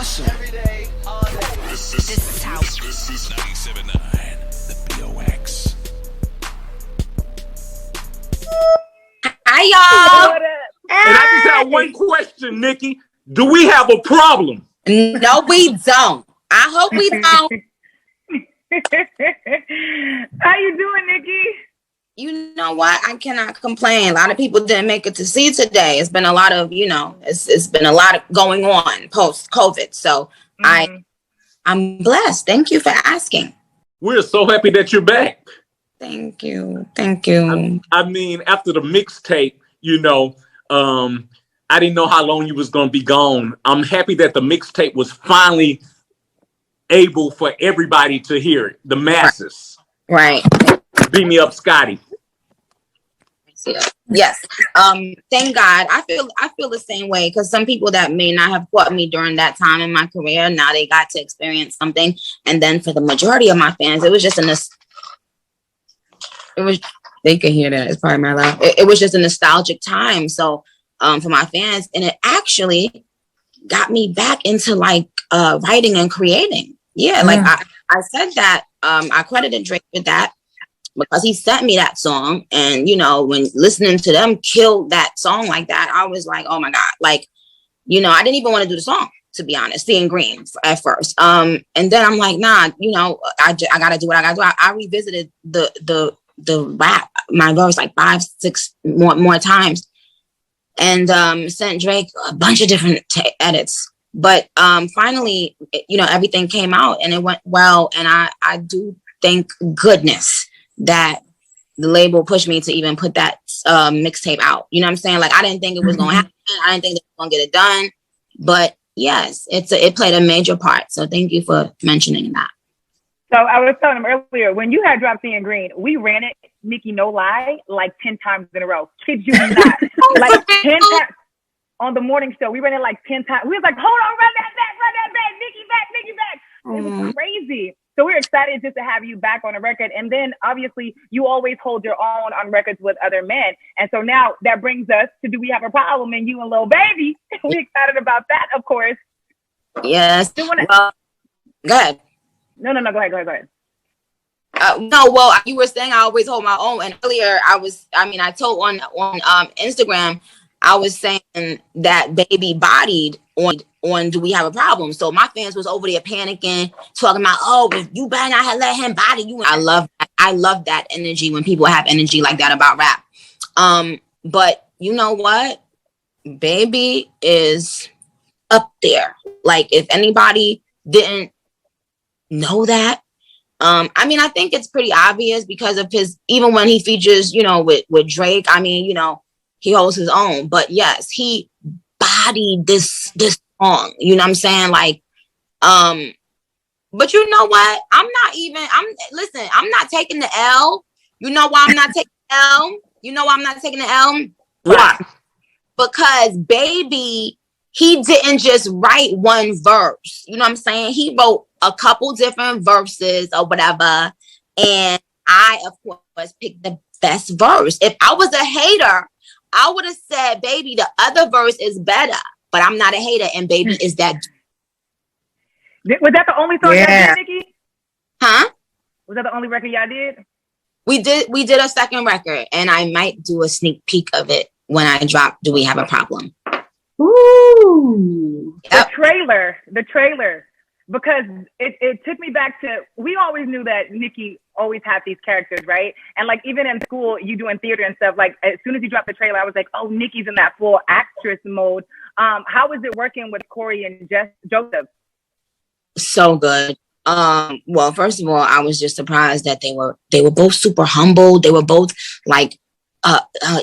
hustle. This is how. This is 97.9, the BOX. Hi, y'all. And I just have one question, Nicki. Do we have a problem? No, we don't. I hope we don't. How you doing, Nicki? You know what? I cannot complain. A lot of people didn't make it to see today. It's been a lot of, it's been a lot of going on post COVID. So I'm blessed. Thank you for asking. We're so happy that you're back. Thank you. Thank you. I mean, after the mixtape, I didn't know how long you was going to be gone. I'm happy that the mixtape was finally able for everybody to hear it, the masses. Right. Beat me up, Scotty. Yes. Thank God. I feel the same way, because some people that may not have caught me during that time in my career, now they got to experience something. And then for the majority of my fans, it was just they can hear that. It's probably my loud. It was just a nostalgic time. So for my fans, and it actually got me back into writing and creating. Yeah, I said that. I credited Drake with that, because he sent me that song, and when listening to them kill that song like that, I was like, oh my God, I didn't even want to do the song, to be honest, Seeing Green at first. And then I'm like, nah, I gotta do what I gotta do. I revisited the rap, my verse, like 5-6 more times, and sent Drake a bunch of different edits. But finally, everything came out and it went well. And I do thank goodness that the label pushed me to even put that mixtape out. You know what I'm saying? I didn't think it was going to happen. I didn't think they were going to get it done. But yes, it played a major part. So thank you for mentioning that. So I was telling him earlier, when you had dropped Seeing Green, we ran it, Nicki, no lie, 10 times in a row. Kid you not. 10 times. On the morning show, we ran it 10 times. We was like, hold on, run that back, Nicki back. It was crazy. So we're excited just to have you back on the record. And then obviously you always hold your own on records with other men. And so now that brings us to Do We Have a Problem? And you and Lil Baby. We're excited about that, of course. Yes. Go ahead. No, go ahead. No, well, you were saying I always hold my own. And earlier I told on Instagram, I was saying that Baby bodied on Do We Have a Problem? So my fans was over there panicking, talking about, oh, if you better not have let him body you. I love that energy when people have energy like that about rap. But you know what? Baby is up there. If anybody didn't know that, I think it's pretty obvious because of even when he features, with Drake, he holds his own. But yes, he bodied this song. You know what I'm saying? But you know what? I'm not taking the L. You know why I'm not taking the L? You know why I'm not taking the L? Why? Because Baby, he didn't just write one verse. You know what I'm saying? He wrote a couple different verses or whatever. And I, of course, picked the best verse. If I was a hater, I would have said, Baby, the other verse is better. But I'm not a hater, and Baby is that. Was that the only song y'all did, Nicki? Huh? Was that the only record y'all did? We did a second record, and I might do a sneak peek of it when I drop Do We Have a Problem? Ooh. Yep. The trailer. Because it took me back to, we always knew that Nicki always had these characters, right? And even in school, you doing theater and stuff, as soon as you dropped the trailer, I was like, oh, Nicki's in that full actress mode. How was it working with Corey and Joseph? So good. Well, first of all, I was just surprised that they were both super humble. They were both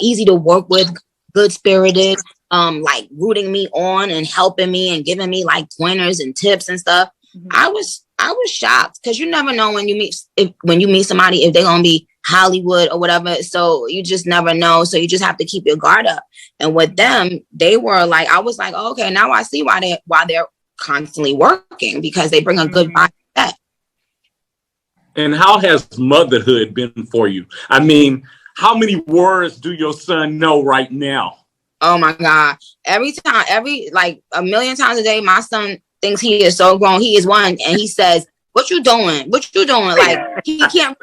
easy to work with, good spirited, rooting me on and helping me and giving me pointers and tips and stuff. Mm-hmm. I was shocked, because you never know when you meet somebody if they're gonna be Hollywood or whatever. So you just never know. So you just have to keep your guard up. And with them, they were I was like, oh, okay, now I see why they're constantly working, because they bring a good vibe. And how has motherhood been for you? How many words do your son know right now? Oh my God. A million times a day, my son thinks he is so grown. He is one, and he says, "What you doing? What you doing?" Like he can't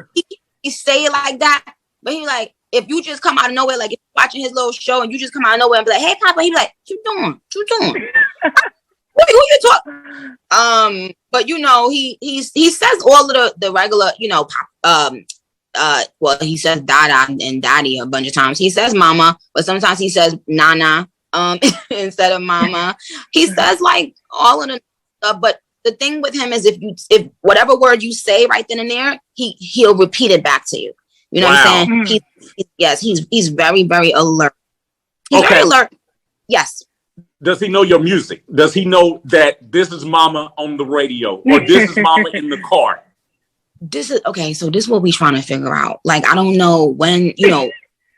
he say it like that, but he like, if you just come out of nowhere, like if you're watching his little show and you just come out of nowhere and be like, "Hey, Papa," he be like, "What you doing? What you doing?" who you talk? But you know, he says all of the regular, you know, well, he says Dada and Daddy a bunch of times. He says Mama, but sometimes he says Nana instead of Mama. He says like all of the stuff, but the thing with him is if whatever word you say right then and there, he'll repeat it back to you. You know what I'm saying? He's very, very alert. He's very alert. Yes. Does he know your music? Does he know that this is Mama on the radio or this is Mama in the car? This is okay. So this is what we're trying to figure out. Like, I don't know when, you know,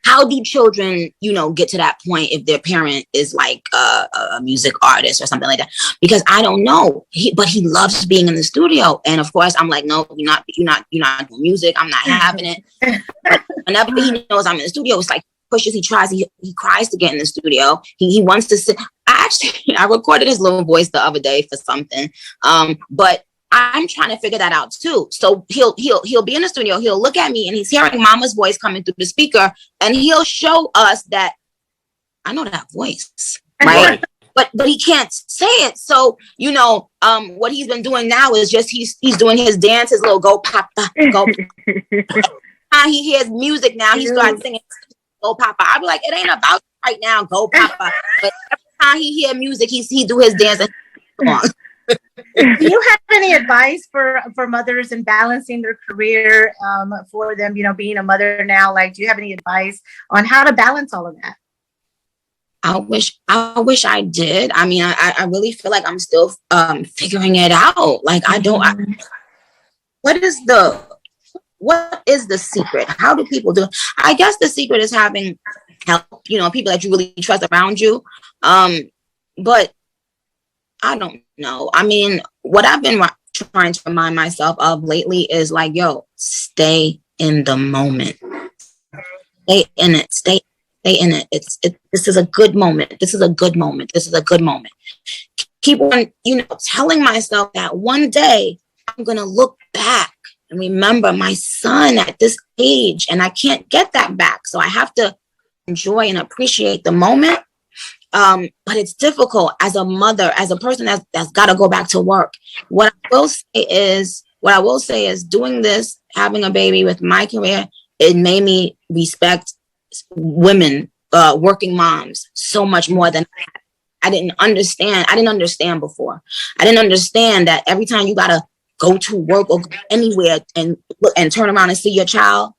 how do children, you know, get to that point if their parent is like a music artist or something like that? Because I don't know. But he loves being in the studio, and of course, I'm like, no, you're not doing music. I'm not having it. But whenever he knows I'm in the studio, it's like pushes. He tries. He cries to get in the studio. He wants to sit. I recorded his little voice the other day for something. But I'm trying to figure that out too. So he'll be in the studio. He'll look at me and he's hearing Mama's voice coming through the speaker, and he'll show us that I know that voice, right? But he can't say it. So you know, what he's been doing now is just he's doing his dance, his little go Papa, go. He hears music now. He starts singing Go Papa. I'll be like, it ain't about right now, Go Papa. But every time he hear music, he do his dance. And do you have any advice for mothers in balancing their career for them, you know, being a mother now? Like, do you have any advice on how to balance all of that? I wish I did. I mean, I really feel like I'm still figuring it out. Like, what is the secret? How do people do it? I guess the secret is having help, you know, people that you really trust around you. But I don't know. I mean, what I've been trying to remind myself of lately is like, yo, stay in the moment. Stay in it. Stay in it. This is a good moment. This is a good moment. This is a good moment. Keep on, you know, telling myself that one day I'm going to look back and remember my son at this age, and I can't get that back. So I have to enjoy and appreciate the moment. But it's difficult as a mother, as a person that's got to go back to work. What I will say is doing this, having a baby with my career, it made me respect women, working moms so much more than I didn't understand. I didn't understand before. I didn't understand that every time you got to go to work or go anywhere and look and turn around and see your child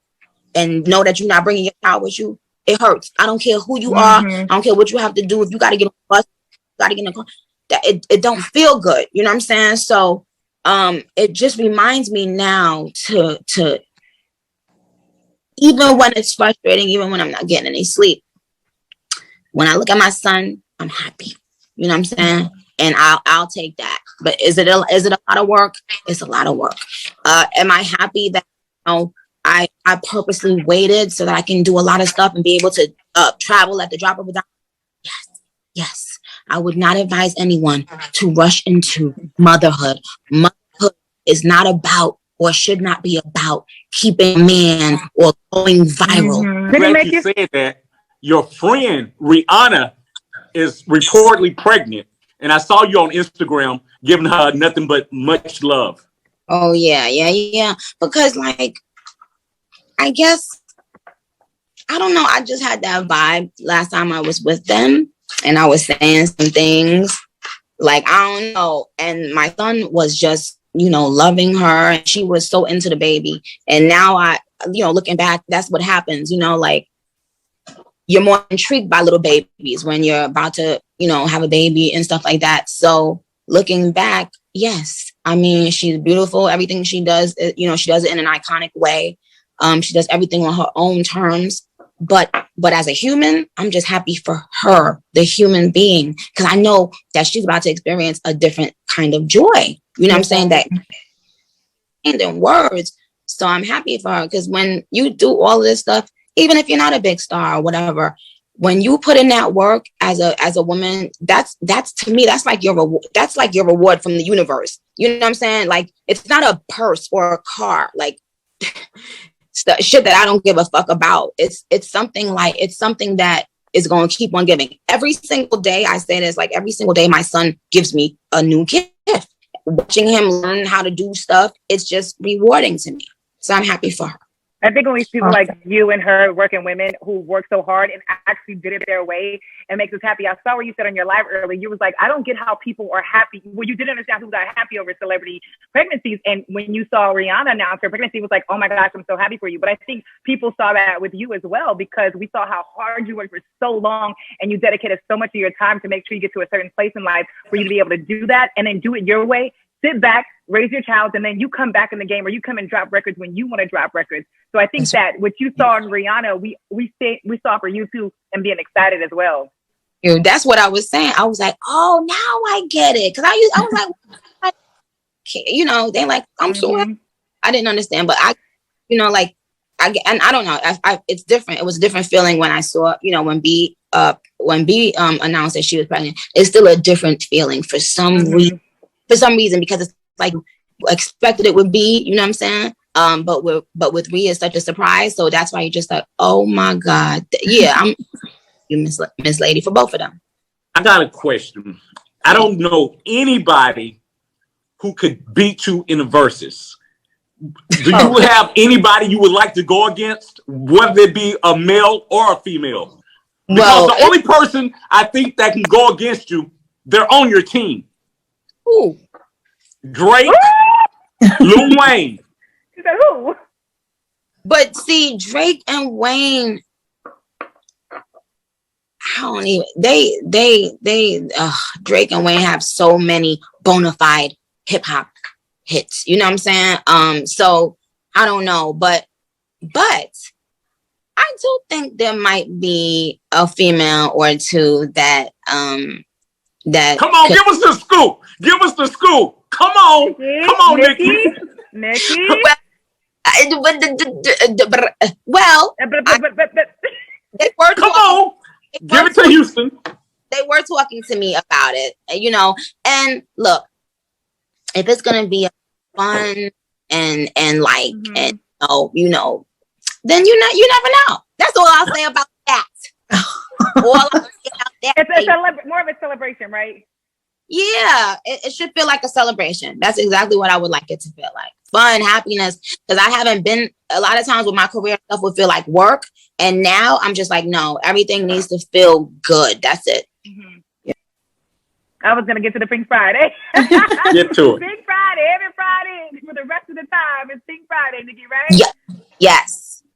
and know that you're not bringing your child with you, it hurts. I don't care who you are. I don't care what you have to do. If you got to get on the bus, you got to get in the car. That it don't feel good. You know what I'm saying? So it just reminds me now to even when it's frustrating, even when I'm not getting any sleep, when I look at my son, I'm happy. You know what I'm saying? And I'll take that. But is it a lot of work? It's a lot of work. Am I happy that, you know, I purposely waited so that I can do a lot of stuff and be able to travel at the drop of a dime? Yes. I would not advise anyone to rush into motherhood. Motherhood is not about, or should not be about, keeping a man or going viral. Glad you said that. Your friend Rihanna is reportedly pregnant, and I saw you on Instagram giving her nothing but much love. Oh yeah. Because like, I guess, I don't know. I just had that vibe last time I was with them, and I was saying some things like, I don't know. And my son was just, you know, loving her, and she was so into the baby. And now looking back, that's what happens, you know, like, you're more intrigued by little babies when you're about to, you know, have a baby and stuff like that. So looking back, yes, I mean, she's beautiful. Everything she does, you know, she does it in an iconic way. She does everything on her own terms. But as a human, I'm just happy for her, the human being, because I know that she's about to experience a different kind of joy. You know what I'm saying? That and in words. So I'm happy for her, because when you do all of this stuff, even if you're not a big star or whatever, when you put in that work as a woman, that's to me, that's like your reward. That's like your reward from the universe. You know what I'm saying? Like, it's not a purse or a car, like shit that I don't give a fuck about. It's something that is going to keep on giving. Every single day, I say this, like every single day, my son gives me a new gift. Watching him learn how to do stuff, it's just rewarding to me. So I'm happy for her. I think when we see people like you and her, working women who work so hard and actually did it their way, and makes us happy. I saw where you said on your live earlier, you was like, I don't get how people are happy. Well, you didn't understand who got happy over celebrity pregnancies. And when you saw Rihanna announce her pregnancy, it was like, oh my gosh, I'm so happy for you. But I think people saw that with you as well, because we saw how hard you worked for so long, and you dedicated so much of your time to make sure you get to a certain place in life for you to be able to do that and then do it your way. Sit back, raise your child, and then you come back in the game, or you come and drop records when you want to drop records. So I think that what you saw in Rihanna, we saw for you too, and being excited as well. That's what I was saying. I was like, oh, now I get it. Because I was like, you know, they like, I'm so happy. I didn't understand, but I don't know. It's different. It was a different feeling when I saw, you know, when B announced that she was pregnant. It's still a different feeling for some reason. For some reason, because it's like expected it would be, you know what I'm saying? But with Rhea, it's such a surprise, so that's why you're just like, oh my God, yeah, you Miss Lady for both of them. I got a question. I don't know anybody who could beat you in the Verzuz. Do you have anybody you would like to go against, whether it be a male or a female? Because the only person I think that can go against you, they're on your team. Who? Drake, Lil Wayne. She said who? But see, Drake and Wayne, I don't even. Drake and Wayne have so many bona fide hip hop hits. You know what I'm saying? So I don't know, but I do think there might be a female or two that that. Come on, give us the scoop. Give us the scoop. Come on. Come on, Nicki. Nicki. Well, they were come on. Give it to Houston. They were talking to me about it, you know. And look, if it's gonna be fun and like and you know, then you never know. That's all I'll say about that. All I'll say about that. It's more of a celebration, right? Yeah, it should feel like a celebration. That's exactly what I would like it to feel like. Fun, happiness. Because I haven't been, a lot of times with my career, stuff would feel like work. And now I'm just like, no, everything needs to feel good. That's it. Yeah. I was going to get to the Pink Friday. Get to it. Pink Friday, every Friday for the rest of the time. It's Pink Friday, Nicki, right? Yeah.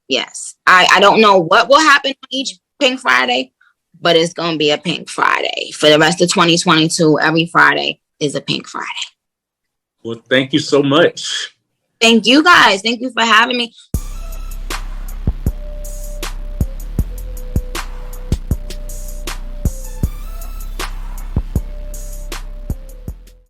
Yes. I don't know what will happen on each Pink Friday, but it's going to be a Pink Friday. For the rest of 2022, every Friday is a Pink Friday. Well, thank you so much. Thank you guys. Thank you for having me.